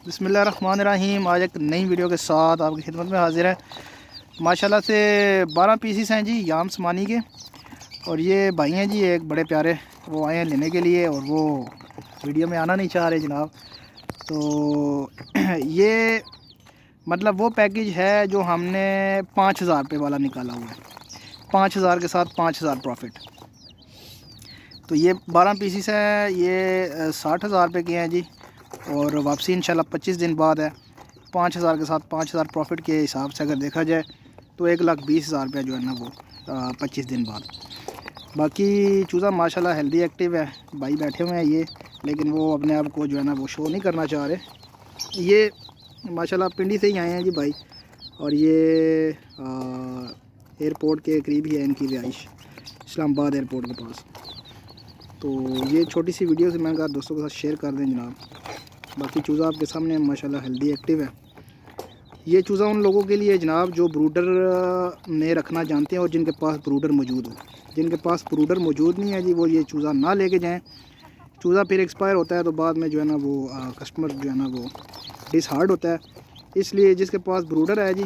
बिस्मिल्लाहिर्रहमानिर्रहीम। आज एक नई वीडियो के साथ आपकी खिदमत में हाजिर है। माशाल्लाह से 12 पीसीस हैं जी याम समानी के, और ये भाई हैं जी एक बड़े प्यारे, वो आए हैं लेने के लिए और वो वीडियो में आना नहीं चाह रहे जनाब। तो ये मतलब वो पैकेज है जो हमने 5000 रुपये वाला निकाला हुआ है, 5000 के साथ 5000 प्रॉफिट। तो ये 12 पीसीस हैं, ये 60,000 रुपये के हैं जी, और वापसी इंशाल्लाह 25 दिन बाद है। 5000 के साथ 5000 प्रॉफिट के हिसाब से अगर देखा जाए तो 1,20,000 रुपया जो है ना वो 25 दिन बाद। बाकी चूज़ा माशाल्लाह हेल्दी एक्टिव है, भाई बैठे हुए हैं ये, लेकिन वो अपने आप को जो है ना वो शो नहीं करना चाह रहे। ये माशाल्लाह पिंडी से ही आए हैं जी भाई, और ये एयरपोर्ट के करीब ही है इनकी रिहाइश, इस्लामाबाद एयरपोर्ट के पास। तो ये छोटी सी वीडियो से मैंने कहा दोस्तों के साथ शेयर कर दें जनाब। बाकी चूज़ा आपके सामने माशाल्लाह हेल्दी एक्टिव है। ये चूज़ा उन लोगों के लिए जनाब जो ब्रूडर में रखना जानते हैं और जिनके पास ब्रूडर मौजूद हो। जिनके पास ब्रूडर मौजूद नहीं है जी, वो ये चूज़ा ना लेके जाएं। चूज़ा फिर एक्सपायर होता है तो बाद में जो है ना वो कस्टमर जो है ना वो डिसहार्ड होता है। इसलिए जिसके पास ब्रूडर है जी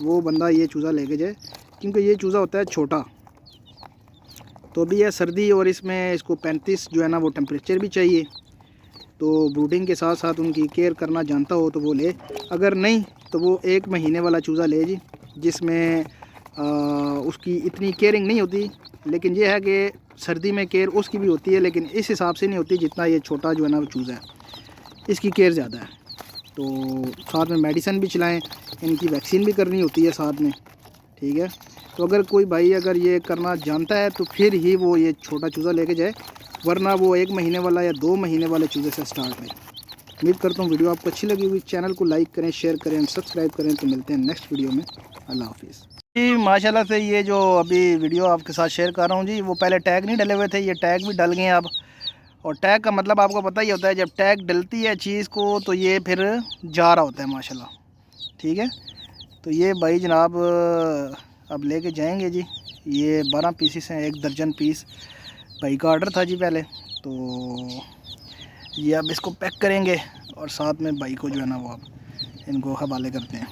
वो बंदा ये चूज़ा लेके जाए, क्योंकि ये चूज़ा होता है छोटा तो भी है सर्दी, और इसमें इसको 35 जो है ना वो टेम्परेचर भी चाहिए। तो ब्रूडिंग के साथ साथ उनकी केयर करना जानता हो तो वो ले, अगर नहीं तो वो 1 महीने वाला चूज़ा ले जी, जिसमें उसकी इतनी केयरिंग नहीं होती। लेकिन ये है कि सर्दी में केयर उसकी भी होती है, लेकिन इस हिसाब से नहीं होती जितना ये छोटा जो है ना वो चूज़ा है, इसकी केयर ज़्यादा है। तो साथ में मेडिसिन भी चलाएँ, इनकी वैक्सीन भी करनी होती है साथ में, ठीक है। तो अगर कोई भाई अगर ये करना जानता है तो फिर ही वो ये छोटा चूज़ा लेके जाए, वरना वो 1 महीने वाला या 2 महीने वाले चूज़े से स्टार्ट करें। उम्मीद करता हूँ वीडियो आपको अच्छी लगी हुई। चैनल को लाइक करें, शेयर करें, सब्सक्राइब करें। तो मिलते हैं नेक्स्ट वीडियो में। अल्लाह हाफिज़ जी। माशाल्लाह से ये जो अभी वीडियो आपके साथ शेयर कर रहा हूँ जी, वो पहले टैग नहीं डले हुए थे, ये टैग भी डल गए हैं अब। और टैग का मतलब आपको पता ही होता है, जब टैग डलती है चीज़ को तो ये फिर जा रहा होता है माशाल्लाह, ठीक है। तो ये भाई जनाब अब लेके जाएंगे जी। ये 12 पीसीस हैं, 1 दर्जन पीस भाई का ऑर्डर था जी पहले। तो ये अब इसको पैक करेंगे और साथ में भाई को जो है ना वो अब इनको हवाले करते हैं।